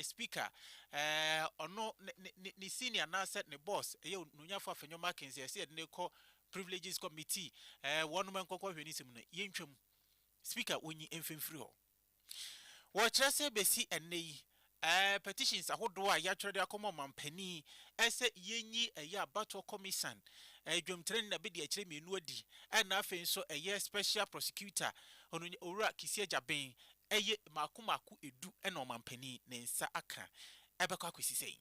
speaker ono ni senior na set ne boss eye nunyafo afenyo Mackenzie say ne call privileges committee one man kokko hwani sim no yentwam speaker onyi emfemfiri ho wo kire se besi enne yi petitions ahodo a ya twere akoma mampani ese yenyi eye abato commission dwomtren na be de akire menu adi na afen so eye special prosecutor onu owura kisi ajaben eye makomaku edu na omampani ne nsa aka ebekwa kwesi sei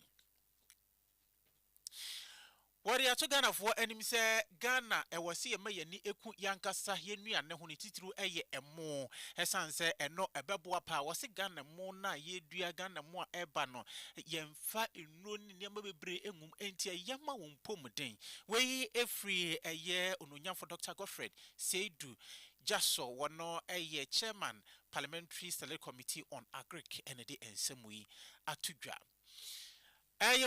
Wari ato Ghana for enim se Ghana ewose ye mayani eku yankasa yenuane ho ne titiru eye emo esanse eno ebeboa pa wose Ghana mo na ye dua Ghana mo a eba no yemfa enu ni niam bebre engum enti yema won pomden we efri eye ononyamfo Dr. Godfred Seidu Jaso wono eye chairman Parliamentary Select Committee on Agric and the ensemui atudwa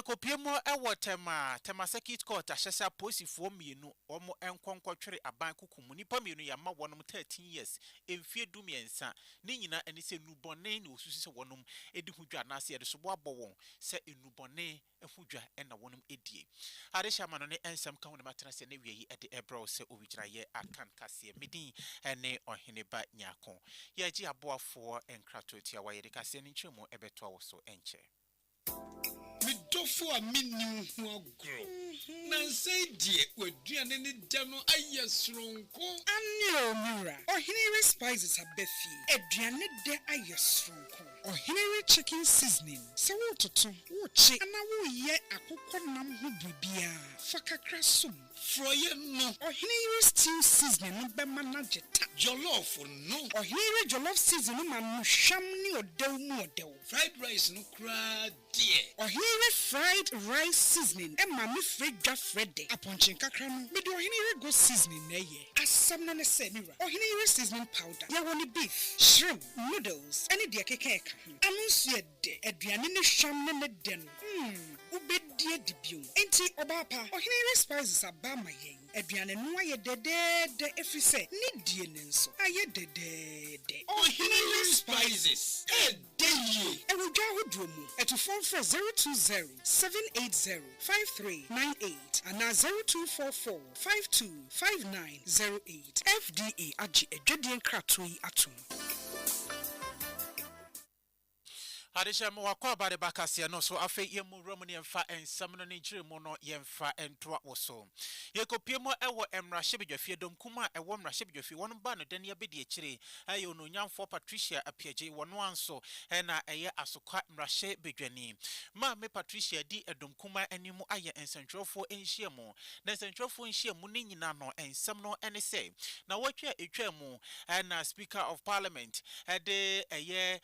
Kopiemo tema circuit court ahyesa posifo mienu omo enkonkotwere aban kukumu nipa mienu yama wonom 13 years emfie dumiensa ni nyina eni se nubone ni osusu se wonom edi hudwa na se yede so bo abowon se enubone ehudwa na wonom edie aresha mano ne ensem ka wona matena se na wieyi ede ebro se owigyina ye akan kase medin ene ohene ba nyako ye gi aboafo enkrato tia wa yede kase ni nchemu ebeto awo so enche Midofo a minu ho agro. Na say die waduane ne da no ayesronko. Anyo mura. Ohinere spices abefi. Aduane de ayesronko. Ohinere chicken seasoning. Se wo toto, wo chi ana wo ye akokọ nam ho bibia. Fakakra sum. Froye no. Ohinere stew seasoning no be manageta. Jollof no. Ohinere jollof seasoning ma no hwam ni odew mu odew. Fried rice no kra die. Ohinere fried rice seasoning e ma me fredwa frede. Aponchin kakra no. Me de ohinere go seasoning na ye. Asam na ne se mira. Ohinere seasoning powder. Ya woni beef, shrimp, noodles, any de keke ka ho. Anunsu ye de aduane ne hwam ne de no. Ubedie dibio. Enti obapa. Ohinere spices aba ma yen. Aduane no aye de efri se ni die ne nso. Aye de. Ohinere spices. Deye. E wo dwa hodro mu. Eto phone for 020-780-5398 and 0244-525908. FDA agi edwedien kratoi atum. Adesha mo wakwa bare bakase no so afa yemu romani emfa ensam no njire mo no yemfa entoa woso yekopiemo ewo emrahye bedwafie domkuma ewo emrahye bedwafie won ba no dane abedi akire ayo no nyamfo Patricia apiaje wono anso na eye asokwa emrahye bedwani ma me Patricia di edomkuma animu aye ensentwofo enhyiemu na ensentwofo enhyiemu ne nyina no ensam no ene se na watwa etwamu na speaker of parliament de eye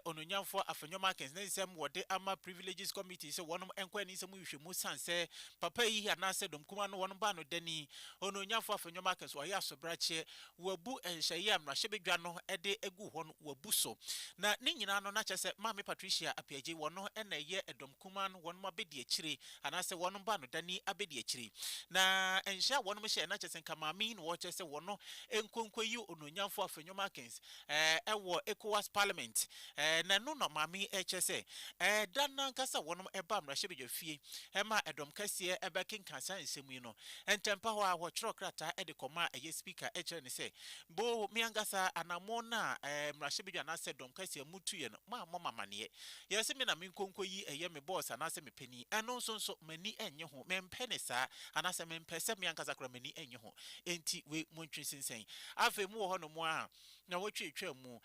ononyamfo Nyoma Mackenzie sem wode ama privileges committee se wonom enkwani sem hwehwemu sanse papa yi anase domkuma no wonom ba no dani ononyafo Nyoma Mackenzie oya sobrache wabu enhye amrahye bedwa no ede egu ho no wabu so na ne nyina no na kyese Mama Patricia apiaje wono na ye edomkuma no wonom abedi akire anase wonom ba no dani abedi akire na enhye wonom hye na kyese nkamami no wo kyese wono enkonkwayi ononyafo Nyoma Mackenzie ewo ECOWAS parliament na no no mami HSA dana nkasa wonom eba mrahye bedwafie ema edom kase ebekin kansa nsemu yi no entempa ho a wo kyerɛ krata ede koma eye speaker ekyerɛ ne se bo miangasa anamo na mrahye bedwa na se dom kase mutuye no ma mamane yesi me na me nkonkoyi eye me boss anase me pani eno nso mani enye ho mempe ne saa anase mempe se miangasa kra mani enye ho enti we montwe sinsen afa mu ho no mo a na wotwe etwa mu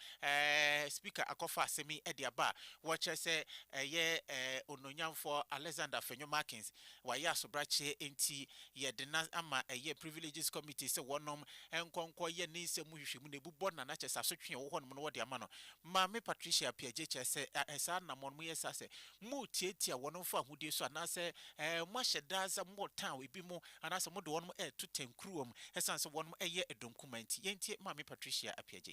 speaker akofa asemi ede aba watch say ye ononyamfo Alexander Nyoma Mackenzie wa ya sobrache enti ye de na ama ye privileges committee se wonom enkonko ye ne nsemu hwehwemu na ebubo na na kyesa sotwe wo honom no wode ama no Mama Patricia Piaje kyese esa na mo mo yesa se mu tietia wonom fa hudie so anase mo hyeda za mo town ebi mo anase mo de wonom to tenkruom esanse wonom eye edomkumanti yentie Mama Patricia Piaje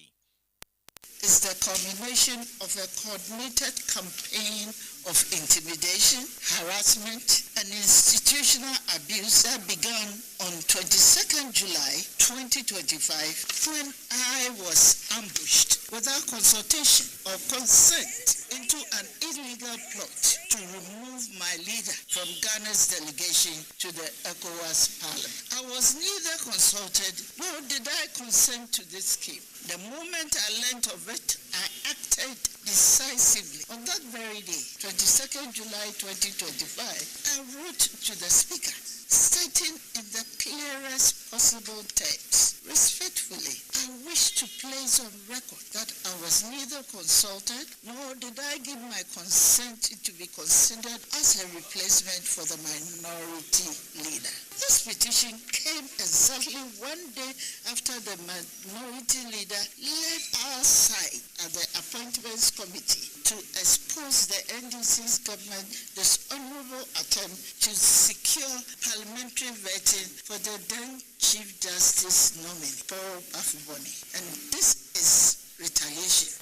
is the culmination of a coordinated campaign of intimidation, harassment, and institutional abuse that began on 22nd July 2025 when I was ambushed without consultation or consent into an illegal plot to remove my leader from Ghana's delegation to the ECOWAS Parliament. I was neither consulted nor did I consent to this scheme. The moment I learnt of it, I acted decisively. On that very day, 22nd July 2025, I wrote to the Speaker, stating in the clearest possible terms, respectfully, I wish to place on record that I was neither consulted nor did I give my consent to be considered as a replacement for the minority leader. This petition came exactly one day after the minority leader led our side at the Appointments Committee to expose the NDC's government dishonorable attempt to secure parliamentary vetting for the then Chief Justice nominee, Paul Bafuboni. And this is retaliation.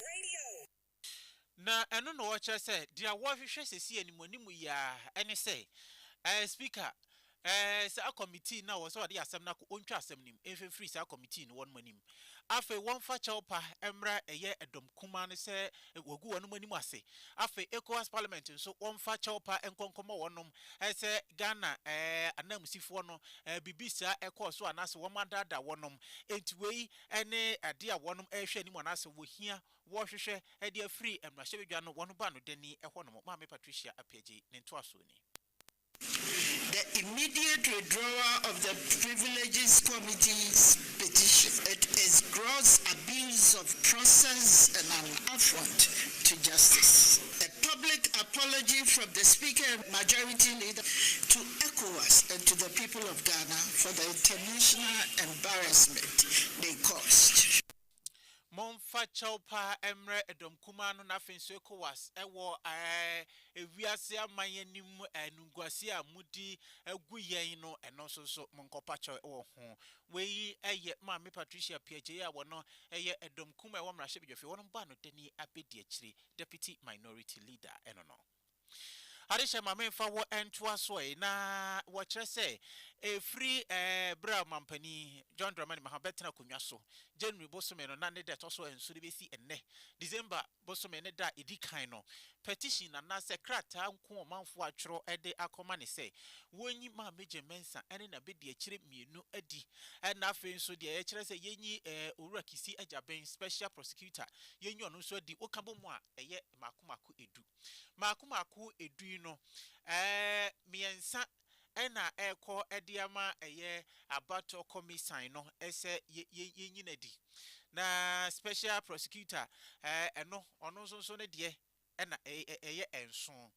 Na eno no wacha say dia wo hwehwe sesi animonimu ya ene say speaker sa committee na wo so de asem na ko ontwa asem nim free sa committee no won manim afe won fa chawpa emra eye edom kuma ne se wogu wonu manim ase afe ECOWAS parliament nso won fa chawpa enkonkomo wonom se Ghana anamsifo no bibisa so anase wo madada wonom entiwei ene ade a wonom ehwe anim anase wo hia wo hwehwe ade free emra hyebedwa no wono ba no dani ehonom ma me Patricia Apiaji ne to aso ni. The immediate withdrawal of the Privileges Committee's petition. It is gross abuse of process and an affront to justice. A public apology from the Speaker and Majority Leader to ECOWAS and to the people of Ghana for the international embarrassment they caused. Monfa chawpa emre edom kuma no na fenso ECOWAS ewo ewiase amayanim enungwase amudi egu yen no eno so monkopa chaw ewo ho weyi eye ma me Patricia Apiaji ya wono eye edom kuma ewo mrahye bidwofe wono ba no dani abedi akiri deputy minority leader eno no Harisha mamenfa wo entwa so na wo kire se free bra mampani John Dramani Mahabetna kunwa so January bosome no na ne de to so ensuri besi enne December bosome ne da edikan no petition na secretary nko manfo atwero ede akoma ne se wonyi ma meje mensa ene na bedi akire mienu adi na afen so de ye kire se yenyi owura kisi ajaben special prosecutor yenyi ono so adi okabo mu a eye makomako edu no miensa ena eko ediama eye abato commission no ese yenyinadi na special prosecutor eno ono so ne de ena eye enso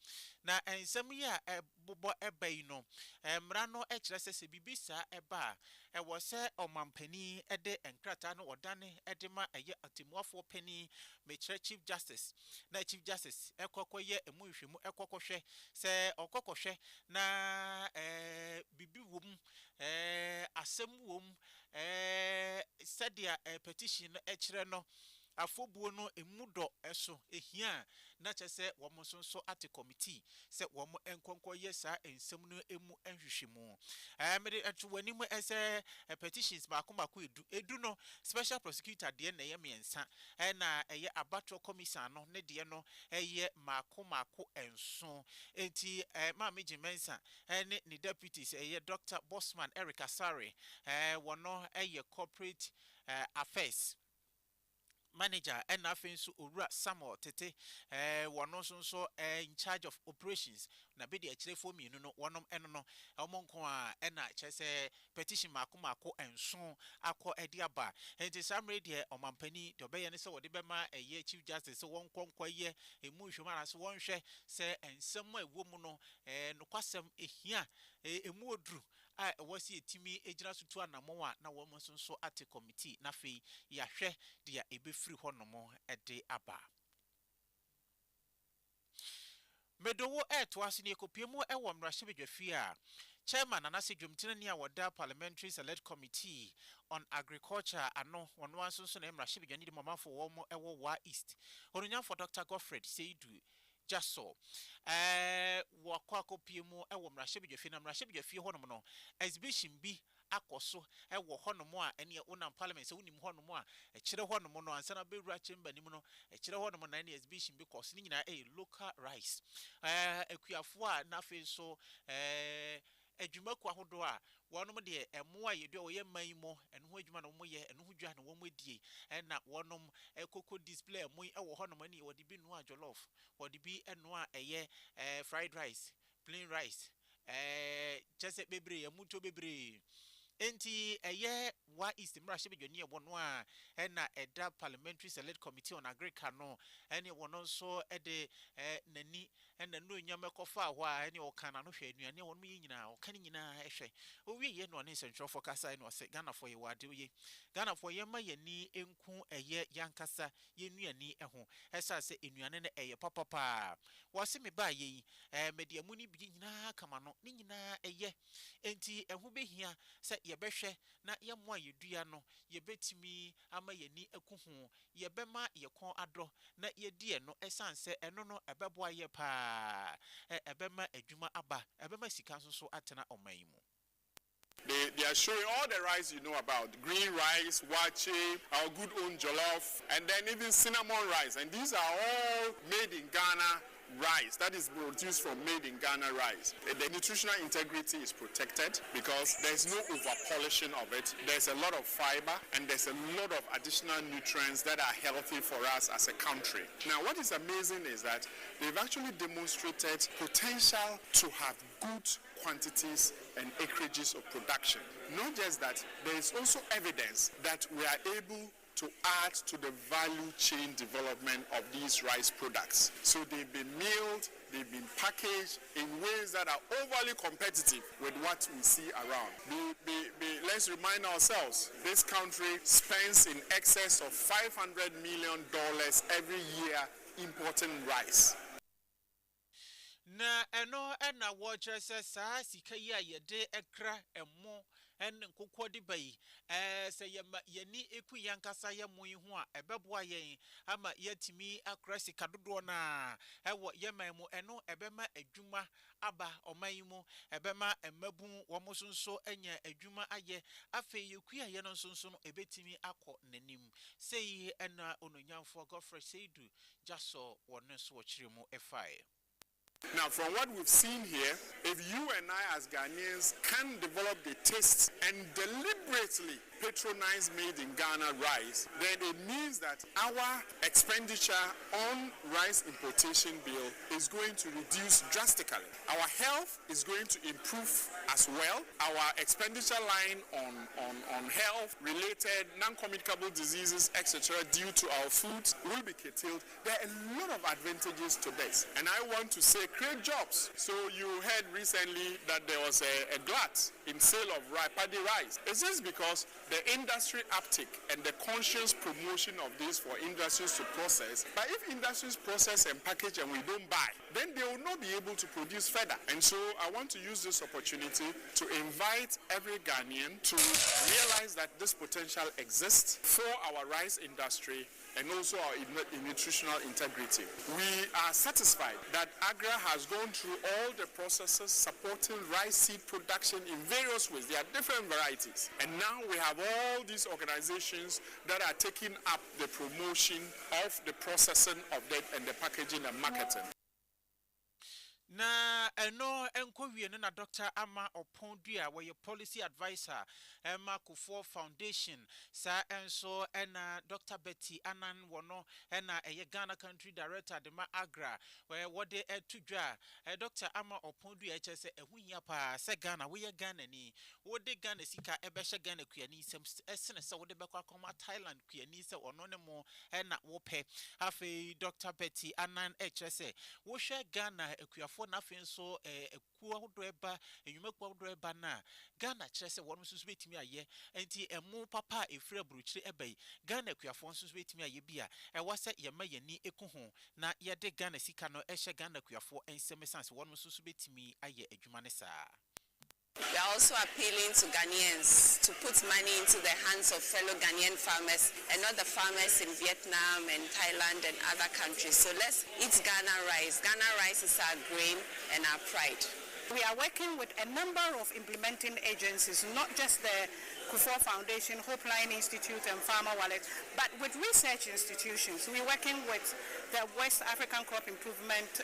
na ensem ya bobo ebai no mra no ekire se bibisa eba wo se omampani ede enkrata no odane ede ma eye atimuafo pani mekire chief justice na chief justice ekokoye emuhwehwemu ekokohwe se okokohwe na bibi wom asem wom sadia petition ekire no afobuo no emudo eso ehia na chese womonsonso ate committee se womo enkonko yesa ensem no emu enhwehwemu mede eto wanimu ese petitions makomako edu no special prosecutor de na ye miensa na eye abatro commission no ne de no eye makomako enso enti ma meje mensa ne ni deputies eye Dr. Bosman Eric Asare wono eye corporate affairs manager and afensu Ura Samuel Tete wono so in charge of operations na be de akire for mienu no wonom eno no omonko a na chese petition makomako enso akọ edi aba enti samre de omampani de obeye ne se wode bema eye chief justice won konkwa ye emu hwema na so wonhwe se ensem a ewo mu no nokwasem ehia emu odru a wasi etimi ejira sutu anamo a na wo so ate committee na fei ya hwe de ebefiri honomo ede aba medowo to ase ne kopiemu ewo mrahye bedwafi a chairman anase dwumtene ne a woda parliamentary select committee on agriculture ano wono anso na mrahye bedwani de mamafo wo mo ewo wa east onunya for Dr. Godfred Seidu Jaso wakwa kopiemu ewo mrahye bedwafi na mrahye bedwafi honom no exhibition bi akɔso ɛwɔ hɔnom a ɛne wonam parliament sɛ wonim hɔnom a ɛkyerɛ hɔnom no ansa na bɛwura chamber nim no ɛkyerɛ hɔnom na ne exhibition because ne nyinaa ɛyɛ local rice akuafo a na afei so adwumaku ahodo a wɔnom de ɛmoa yɛdu a wɔyɛ man mu ɛno ho adwuma na wɔn yɛ ɛno ho dwa na wɔn die ɛna wɔnom ɛkoko display mo ɛwɔ hɔnom ani wɔde bi noa jollof wɔde bi ɛnoa ɛyɛ fried rice plain rice kyese bebre amuto bebre enti wa east mrahye bedwani ebono a na eda parliamentary select committee on agriculture no ene wono nso de nani na no nyame kofa ho a ene okana no hwe anuane wono nyina okane nyina ehwe owie ye no ne nsentwofo kasa no se Ghana for ye wade ye Ghana for ye ma yani enku yankasa ye nuani ho esa se enuane ne papapa wose me ba ye mediamu ni bi nyina kama no ne nyina enti ehu behia se yebehwe na yemwa yedua no yebetimi ama yani akuhu yebema yekon adro na yedie no esanse eno no ebeboa ye pa ebema adwuma aba ebema sika so atena omayimu. They are showing all the rice you know about, green rice, wache, our good own jollof, and then even cinnamon rice. And these are all made in Ghana rice, that is produced from made in Ghana rice. The nutritional integrity is protected because there's no over polishing of it. There's a lot of fiber and there's a lot of additional nutrients that are healthy for us as a country. Now what is amazing is that they've actually demonstrated potential to have good quantities and acreages of production. Not just that, there is also evidence that we are able to add to the value chain development of these rice products. So they've been milled, they've been packaged in ways that are overly competitive with what we see around. Let's remind ourselves, this country spends in excess of $500 million every year importing rice. Na eno na watcher says sika ya yede ekra emo en nkokwo de bayi se yeni eku yankasa ya mo ihu a ebeboa yen ama yatimi akra sika dodo na ewo yemaimu eno ebema adwuma aba omayimu ebema emabu wo sonso enya adwuma aye afe yeku ya ye no sonso no ebetimi akọ nanim sei ena ononyamfo Godfrey Seidu jaso wonne so wo kiremu efai. Now, from what we've seen here, if you and I as Ghanaians can develop the taste and deliberately patronize made in Ghana rice, then it means that our expenditure on rice importation bill is going to reduce drastically. Our health is going to improve as well. Our expenditure line on health-related non-communicable diseases, etc., due to our foods will be curtailed. There are a lot of advantages to this. And I want to say create jobs. So you heard recently that there was a glut in sale of paddy rice. Is this because the industry uptick and the conscious promotion of this for industries to process? But if industries process and package and we don't buy, then they will not be able to produce further. And so I want to use this opportunity to invite every Ghanaian to realize that this potential exists for our rice industry and also our nutritional integrity. We are satisfied that AGRA has gone through all the processes supporting rice seed production in various ways. There are different varieties. And now we have all these organizations that are taking up the promotion of the processing of that and the packaging and marketing. Na eno enkowie na Dr. Ama Opondua we policy advisor Emma Kufuor Foundation sa enso ena Dr. Betty Anan wono ena Ghana country director de ma Agra we wode etudwa Dr. Ama Opondua chese ehunya pa se Ghana we Ghana ni wode Ghana sika ebehye Ghana kuani sem esene se wode bekwa koma Thailand kuani se ono ne mo ena wope afi Dr. Betty Anan chese wo hwe Ghana ekuafo na afin so ekuwa hodo eba enwumakuwa hodo eba na Ghana kyerese wonu susu betimi aye enti emu papa efre buruchire ebai Ghana ekuafo susu betimi aye bia ewase yema yani ekuhu na yede Ghana sika no ehye Ghana ekuafo ensem sense wonu susu betimi aye adwuma ne saa. We are also appealing to Ghanaians to put money into the hands of fellow Ghanaian farmers and not the farmers in Vietnam and Thailand and other countries. So let's eat Ghana rice. Ghana rice is our grain and our pride. We are working with a number of implementing agencies, not just the Kufuor Foundation, Hopeline Institute, and Farmer Wallet, but with research institutions. We're working with the West African Crop Improvement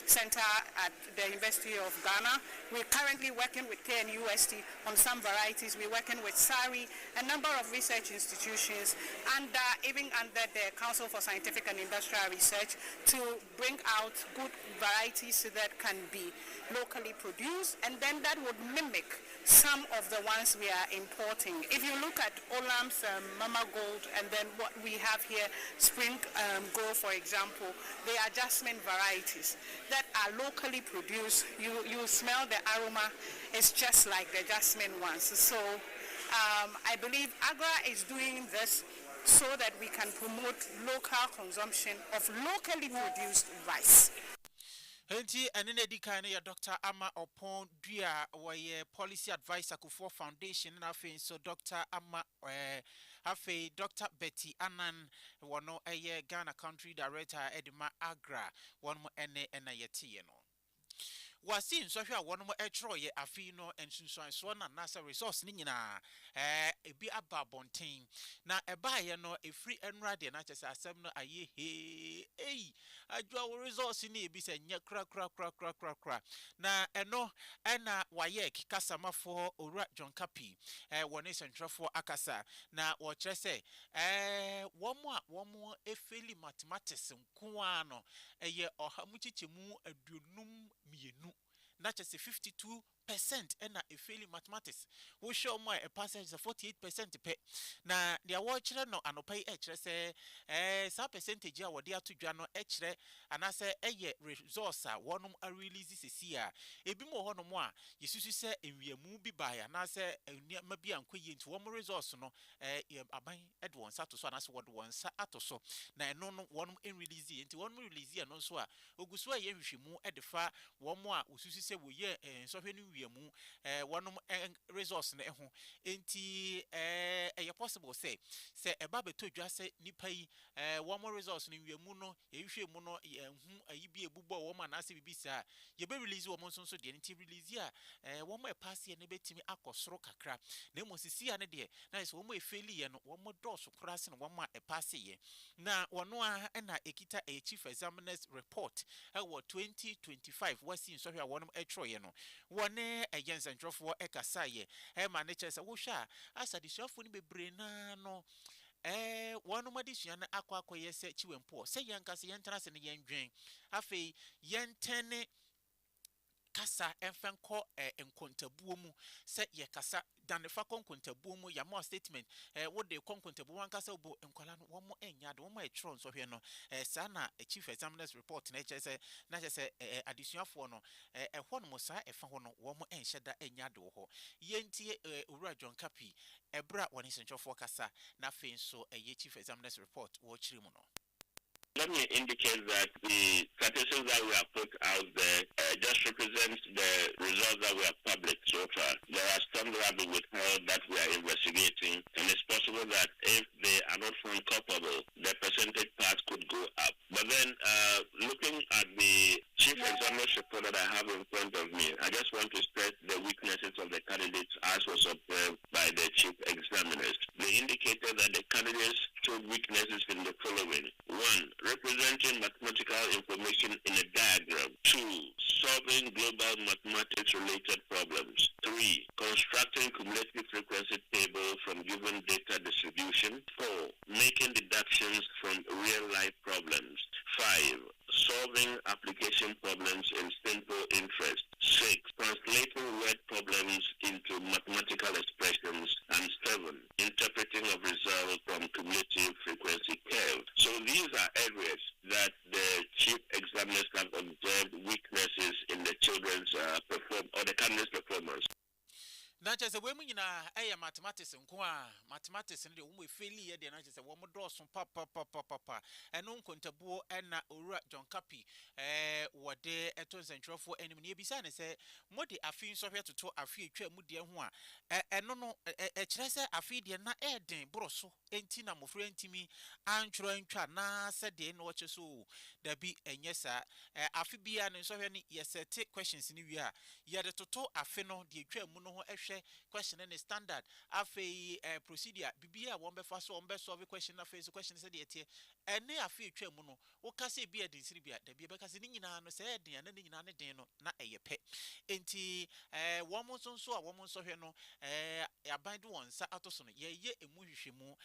Center at the University of Ghana. We're currently working with KNUST on some varieties. We're working with SARI, a number of research institutions, and even under the Council for Scientific and Industrial Research to bring out good varieties that can be locally produced, and then that would mimic some of the ones we are importing. If you look at Olam's Mama Gold, and then what we have here, Spring Gold, for example, they are jasmine varieties that are locally produced. You smell the aroma, it's just like the jasmine ones. So I believe AGRA is doing this so that we can promote local consumption of locally produced rice. Enti enene di kan ya Dr. Ama Opon Dua waye policy advisor Kufuor Foundation na afi so Dr. Ama afi Dr. Betty Anan wono eye Ghana country director Edima Agra wono ene yete ye no wasi nsɔhwe a wɔn mo ɛtwerɛ yɛ afi no nsunsuansoɔ na nasa resource ni nyinaa ebi aba abɔnten na ɛbaa yɛ no efiri enura de na kyerɛ asɛm no ayɛ he adwa wo resource ni ebi sɛ nyɛ kra na ɛno ɛna wayɛ kasamafo owura John Kapi wɔne sentwerɛfo akasa na wɔkyerɛ sɛ wɔn efeli mathematics nkoa no ɛyɛ ɔha mu kyikyemu aduonum mienu na kyerɛ sɛ 52% ɛna efeli mathematics wo show mo a passage 48% pe na dia wo kyerɛ no anopa yi kyerɛ sɛ sa percentage a wɔde ato dwa no kyerɛ anase ɛyɛ resource a wɔnom a release sesi a ebi mo hɔ no mo a yesusu sɛ enwiamu bi ba ya na sɛ enwiama bi ankoyie nti wɔn resource no aban ɛde wɔn sa to so anase wɔde wɔn sa ato so na ɛno no wɔnom release nti wɔnom release no nso a oguso a yɛ hwehwemu ɛde fa wɔn a osusu sɛ wɔyɛ nsɔhwɛ no wiamu wɔnom resource no ho enti ɛyɛ possible sɛ ɛba beto dwa sɛ nipa yi wɔn resource no wiamu no yɛhwehwɛ mu no hu ayi bi ebubɔ wɔn anase bibi sa yɛbɛ release wɔn nso so deɛ nti release a wɔn pass yɛ ne betimi akɔsoro kakra na mo sisi ya ne deɛ na sɛ wɔn efeli yɛ no wɔn dɔɔso koraa se no wɔn a pass yɛ na wɔn a na ekita a chief examiners report ɛwɔ 2025 wasi nsɔhwɛ a wɔn ɛtwerɛ yɛ no wɔne against nsɛntwerɛfoɔ ɛkasa yɛ ma ne kyerɛ sɛ wohwɛ a asadisuafo no bebree na no wɔnom adesua no akɔ yɛ sɛ chiwempo sɛ yɛn kasa yɛn tena sɛ ne yɛn dwen afei yɛn tene kasa enfenko enkontabuo mu se ye kasa danefa konkontabuo mu ya mo statement wo de konkontabuo wan kasa obo enkwala no wo mo enya de wo mo etro nso hwe no sa na chief examiners report na eche se adesuafo no ehwo no mo sa efa ho no wo mo enhye da enya de wo ho yentie owura John Kapi ebra woni senchofo kasa na fe nso chief examiners report wo chiri mu no. Let me indicate that the statistics that we have put out there just represents the results that we have published so far. There are some that have been withheld that we are investigating, and it's possible that if they are not found culpable, the percentage part could go up. But then, looking at the chief examiner's report that I have in front of me, I just want to stress the weaknesses of the candidates as was observed by the chief examiners. They indicated that the candidates showed weaknesses in the following. 1. Representing mathematical information in a diagram. 2. Solving global mathematics-related problems. 3. Constructing cumulative frequency table from given data distribution. 4. Making deductions from real-life problems. 5. Solving application problems in simple interest. 6. Translating word problems into mathematical expressions. And 7. Interpreting of results from cumulative frequency curve. So these are areas that the chief examiners have observed weaknesses in the children's the candidates' performance. Na chese we mu nyina mathematics nko a mathematics ne de wo feli ye de na chese wo mo dɔɔso papa eno nkontabuo na owura John Kapi wode eto nsentwerefo anim ne ebisa ne se mode afi nso hwe toto afi etwa mu de ho a eno no kire se afi de na eden broso enti na mofra ntimi antwro antwa na se de no che so da bi enye sa afi bia ne nso hwe ne yesete questions ni wi a ye de toto afi no de etwa mu no ho ehwe question ne standard afi procedure bibia won be fa so on be solve question na face question se de etie ene afi etwa mu no wo kase bia de nsiri bia da bia be kase ni nyina no se eden na ni nyina ne den no na eyepe enti wo mo so a wo mo so hwe no aban de won sa atoso no ye emu hwehwemu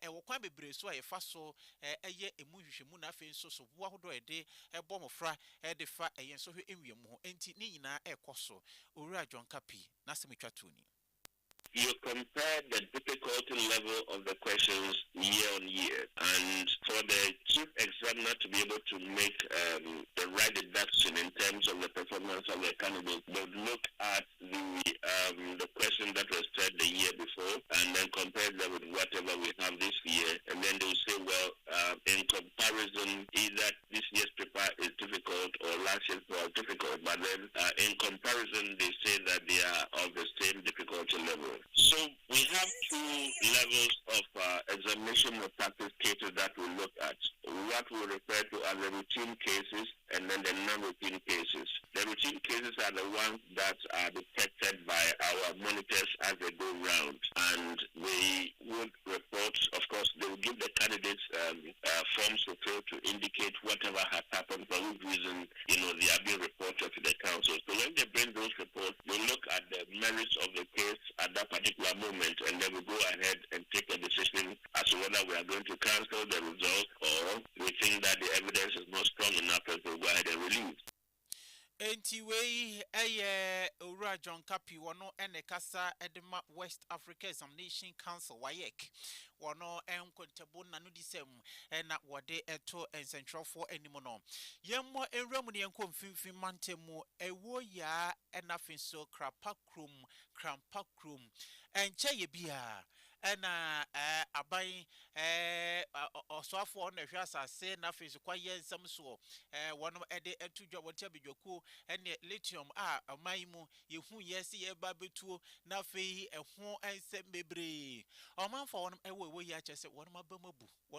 wo kwan bebre so a ye fa so eye emu hwehwemu na afi so so wo ahodo ede ebo mofra de fa eye so hwe enwiemu ho enti ni nyina ekoso owura John Kapi na semetwa tuni. You compare the difficulty level of the questions year on year, and for the chief examiner to be able to make the right deduction in terms of the performance of the candidate, they would look at the question that was said the year before, and then compare them with whatever we have this year, and then they will say, well, in comparison, either this year's paper is difficult or last year's was difficult, but then in comparison, they say that they are of the same difficulty level. So we have two levels of examination practice cases that we look at. What we refer to as the routine cases and then the non-routine cases. The routine cases are the ones that are detected by our monitors as they go round, and they would report, of course, they will give the candidates forms to fill to indicate whatever has happened, for which reason, they are being reported to the council. So when they bring those reports, they look at the merits of the case at that particular moment, and then we go ahead and take a decision as to whether we are going to cancel the result or we think that the evidence is not strong enough and we'll go ahead and release. Enti wei Owura John Kapi wono ene kasa edema West Africa Examination Council WAEC wono enkontebo na no disem na wode eto ensentwerefo animo no yemmo enramu ne enko mfimfin mantemu ewo ya enafinso krapa krum enche ye bia ena aban osofo na hwe asase na afinso kwaye nsam so wono ede etudwa wote abedwaku ene lithium amaimu yehu yesi ye ba betuo na fei eho ensem bebre omanfo wono ewo ya chese wono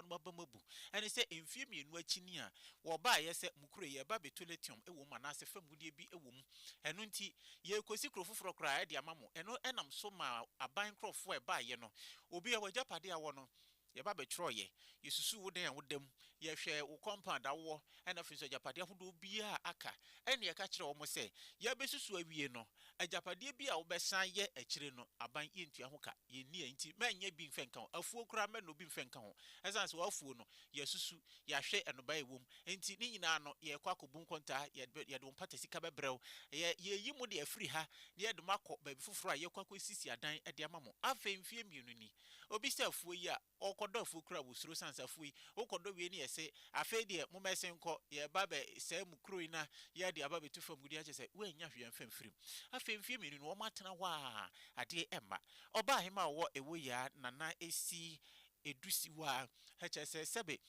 mabamabu ene se emfie mienu akini a wo ba yese mukure ye ba betu lithium ewo manase famudie bi ewo mu eno nti ye kosi krofoforo kra e de amamo eno enam so ma aban krofo e ba ye no obi e wajapade a wono ye ba betro ye yesusu wo den wodam ye hwe wo compound awo ena finso japade ahodo bia aka ene ye ka kire wo mo se ye besusu awie no ajapade bia wo besan ye akire no aban ye ntua ho ka ye ni enti manye bi mfenka ho afuo kura me no bi mfenka ho esan se wo afuo no yesusu ya hwe enoba ewom enti ni nyina no ye kwa kobun konta ye de mpata sika bebrew ye yimu de afiri ha ye de makọ ba bi fufuro a ye kwa kwesisi adan de amamo afemfie mienu ni obi se afuo yi a okodo afuo kura wo suro sansa afuo yi okodo we ni yese afa de mo mesenko ye ba be se mukuro ina ye de aba betu fam gudi ache se we nya hwe mfamfirim afemfie mienu no wo matena wa ade emma oba hema wo ewo ya nana esi edusi wa hchese sebe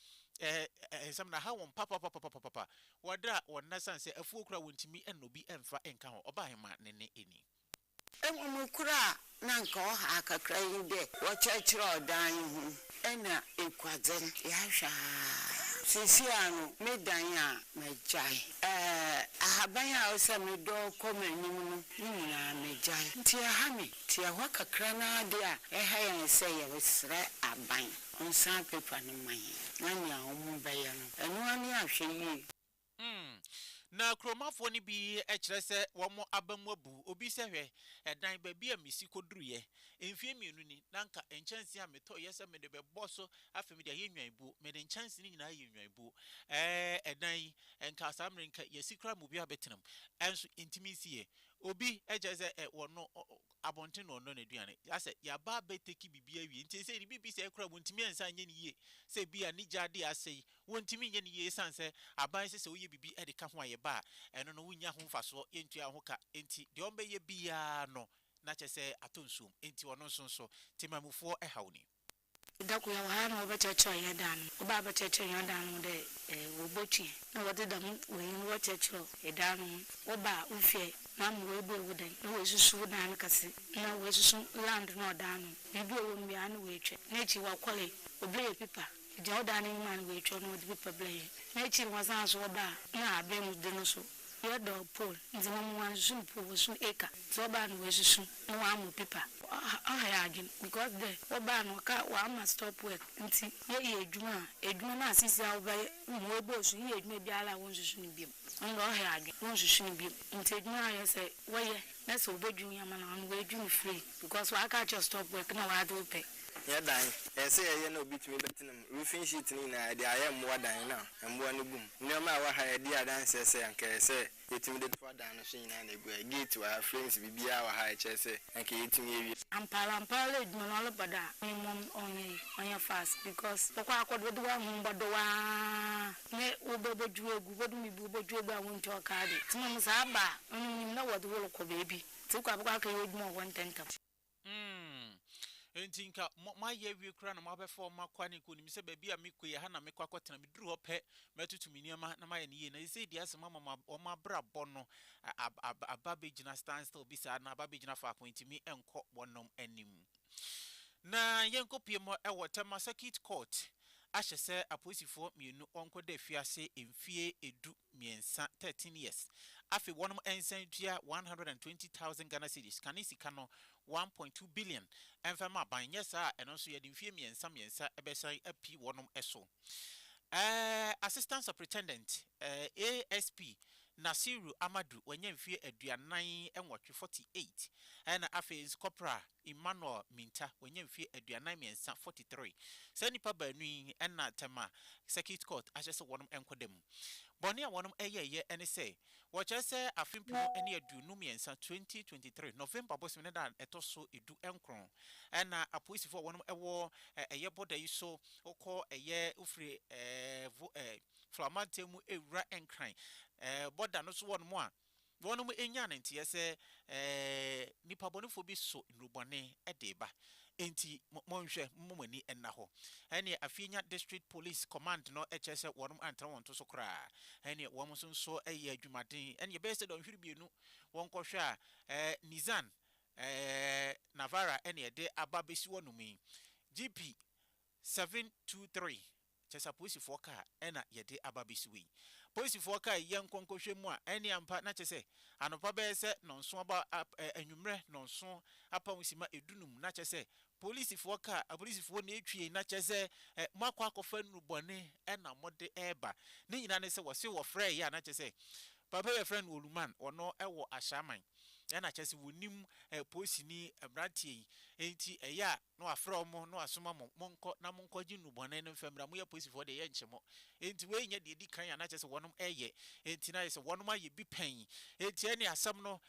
samna ha won papa wada wonna sanse afuo kura wontimi enobi emfa enka ho oba hema nene eni Mukura nanka oha kakra yi de wachachira odan hu ena ekwadzen yahwa sisiano medan a mejai ahaban a osame do komanim no nyina mejai nti ahame ti ahwa kakra na de a eha yan se ye wesre aban onsan pepa no man na nya omu beye no eno ani ahwe yi na kromafo ni bi ekire se womo abamuabu obi se hwe edan ba bi amisi kodruye emfie mienu ni nanka enchansi a meto yese me de beboso afemi de yenwanbu me de enchansi ni nyina yenwanbu edan enka samrenka yesikra mu bi abetenam enso intimisi obi ejeze wono abonte no no naduane ase ya ba beteki bibia wi nti se bibi se ekra wontimi ansa anye ni ye se bia ni jade ase wontimi nye ni ye sanse aban se oye bibi e de ka ho aye ba eno no wunya ho mfaso yentua ho ka enti de ombe ye bia no na chese atonsum enti wono nsonso timamufo ehawni Dako ya wana obachacho ya dan. Oba abachacho ya dan de obochi. Na wode dam we wachacho ya dan. Oba ufie na mu we bo wodan. Na we susu dan kase. Na we susu land no dan. Bibi o mi an we twe. Na chi wa kwale oble pipa. Je odan ni man we twe no de pipa ble. Na chi wa san so oba na abem de no so. Ya do pole. Nti mo wan susu po so eka. So oba no we susu. No wa mu pipa. Because the Obano must stop work. Until ye eduma na sisi away mobos, ye may be ala won't soon be. And all had won't soon be. Until I say, well, that's obey junior man on way junior free. Because I can't just stop work no I do pay. Yeah, dying. I say, I know between roofing sheet in I am more dying now, and one boom. No matter what I dear dancer say, and can say, it's me the father and machine and a gate to our friends be our high chess and can me. I'm palampa, Manola Bada, on your fast because the quack would do one, but the one Uber Drew, wouldn't be Bubo Drew by winter card. Tom's Abba, know what the world could baby. Took up a more 1/10. Entinka my ye wi kra na mabefo makwane ko nim se baby a mekɔ ye ha na mekɔ akɔtena me duru hɔ pɛ matutu miniama na maye ne ye na se dia se mama o ma bra bɔ no ababe gina stand still bi sa na ababe gina fa point mi enko bonom anim na yenko pie mo ɛwɔ tema circuit court ahye se aposifo mienu onko da fiase emfie edu miensa 13 years afi wonom ensan tua 120,000 Ghana cedis kanisi kano 1.2 billion enfema banye sa eno so ye dimfie miensa ebesan api wonom eso assistant superintendent ASP Nasiru Amadu wenye mfie aduanan enwotwe 48 na afei Corporal Emmanuel Minta wenye mfie aduanan miensa 43 sani pa banu na tema circuit court ahye wonom enkodam boni a wonom eyeye ene say wacha say afimpino ene adunu miensa 2023 November boss me da etoso edu enkron na apoisifo wonom ewo eye boda yi so okọ eye ufre flamantemu ewura enkran boda no so wonom a wonom enya ne ntie se nipa bonifo bi so nrubone edeba enti monhwe mmomani enna ho ene afienya district police command no echese wonom antra wonto so kra ene wom so eye adwumaden ene be se don hwiri bienu wonkohwe a Nizan Navara ene de ababesi wonumi GP 723 chesa police for car ena yede ababesi wi police for car yen konkohwe mu a ene ampa na chese anopa be se nonso aba anwumre nonso apa wisima edunum na chese police for car police for na etwie na chese makwa akofa nubone ena mode eba ni nyina ne se wo se wo frɛ ya na chese papa your friend Oluman ono ewo ashaman na chese wonim police ni abratie enti eya no afrɛ mo no asoma mo monko na monko gi nubone ne mfamra mo ya police for de ye nchemo enti we nya de di kan ya na chese wonom eye enti na yese wonom aye bi pen enti ene asam no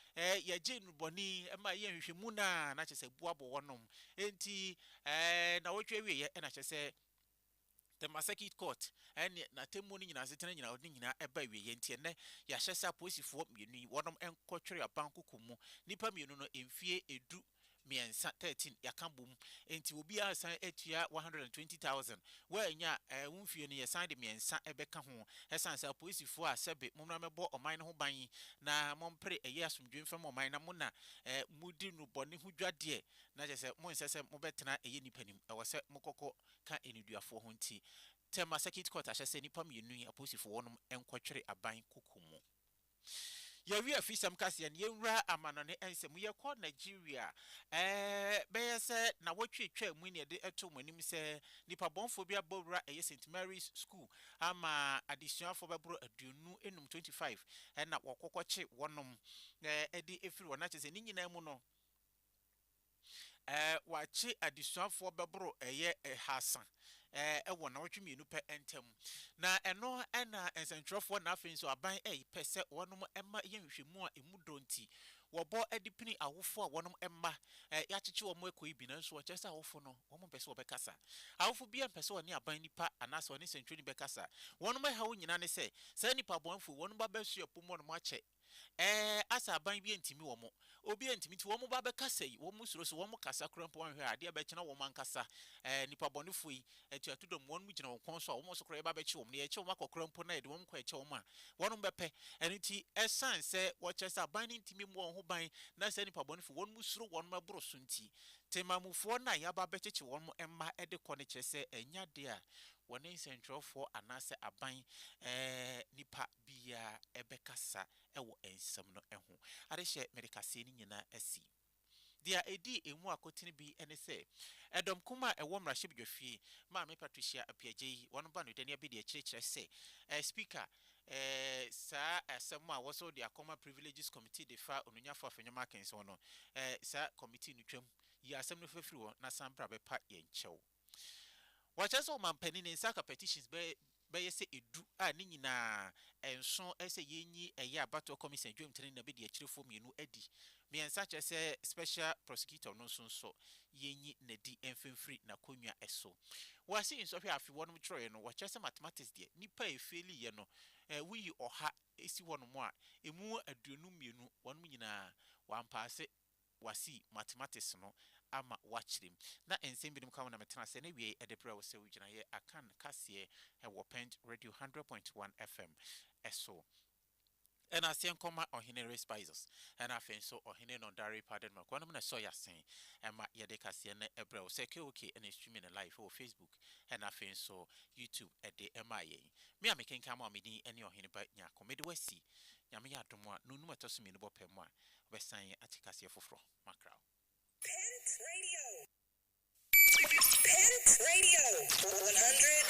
ye gi nubone ma ye hwehwemu na chese buabo wonom enti na wotwe wie ye na chese the Masakit court and na temu ni nyina setena nyina odi nyina eba wie enti ne ya hyesa aposifo mienu wonom enkotwere abanko komu nipa mienu no emfie edu miensa 13 yakambum enti obi asan etua 120,000 wa nya wumfie no yesan de miensa ebeka ho esan sa aposifo a sebe momna mebo oman no ho ban na mompre eye asomdwe mfam oman na mona mudi no bone ho dwade na jese mo nsese mo betena eye nipanim ewose mokoko ka eniduafo ho nti tema circuit court ahyese nipa mienu aposifo wonom enkotwere aban kokomu ya wi afisam kase ne yenwura amanone ensem ye kɔ Nigeria beyese na wotwetwa mu ne de eto manim se nipa bonfo bi abowura eye St Mary's School ama adisuafo bebro aduonu enum 25 na wokokɔkye wonom edi efiri wona kyese ni nyina mu no wachi adisuafo bebro eye hasan ewo na wotwe mienu pe entem na eno na ensentwofo na afenso aban pese wonom emma yenhwehwemu a emudonti wobo edipini awofo a wonom emma yacheche wo mo ekoyi bi na nso chese awofo no wo mo pese wo bekasa awofo bia pese wo ne aban nipa anaso ne sentwe ni bekasa wonom ha wo nyina ne se nipa bonfo wonom ba besu apomo no mo ache asa aban bi entimi wo mo obi ntimi ti wo mo ba be kasa yi wo mo suro so wo mo kasa krampo anhwe ade be kina wo man kasa nipa bonefo yi etu atudom won mu gina wo kon so wo mo so kro ba be chi wo ne ye chi wo makokrampo na de wo ko eche wo ma wonum be pe eniti esan se wo chesa ban ntimi mu wo ho ban na se nipa bonefo won mu suro won mabro so nti temamufo na ya ba be cheche won mo emma ede ko ne chese enya de a wone nsentrofo anase aban nipa bia ebekasa ewo ensem no eho adehye medikase ni nyina asi dia edi emu akotini bi ene se edom kuma ewo mrahye bidwafie ma me Patricia apiaje won ba no de ne bi de kirikire se speaker sa asem a woso de akoma privileges committee de fa onunyafo afenyoma kenso no sa committee no twam yi asem no fafiri wo na sampra be pa ye nchew wachaso mampani ne saka petitions be yese edu a ni nyina enso ese yenyi eye abato commission dwemtene na be de akirefo mienu adi miensa chese special prosecutor no so yenyi na di emfemfiri na konwa eso wasi insofia afi wonum troye no wachese mathematics de nipa efeli ye no wuyi oha esi wonum a emu aduonu mienu wonum nyina wampase wasi mathematics no ama watchrim na ensembi nim kawo na metena se na wie edebra wo se wugina ye akan kase wo Pent Radio 100.1 FM eso and asien koma ohine spices and afen so ohine no dare pardon ma kwanum na so yasen ema yede kase na ebra wo se ke okay and streaming live for Facebook and afen so YouTube ede ema ye me ameken kama amedi ene ohine ba nya komedi wasi nyame ya domo no numa toso mi no bopem a obesan atikase foforo makraw Pent Radio 100.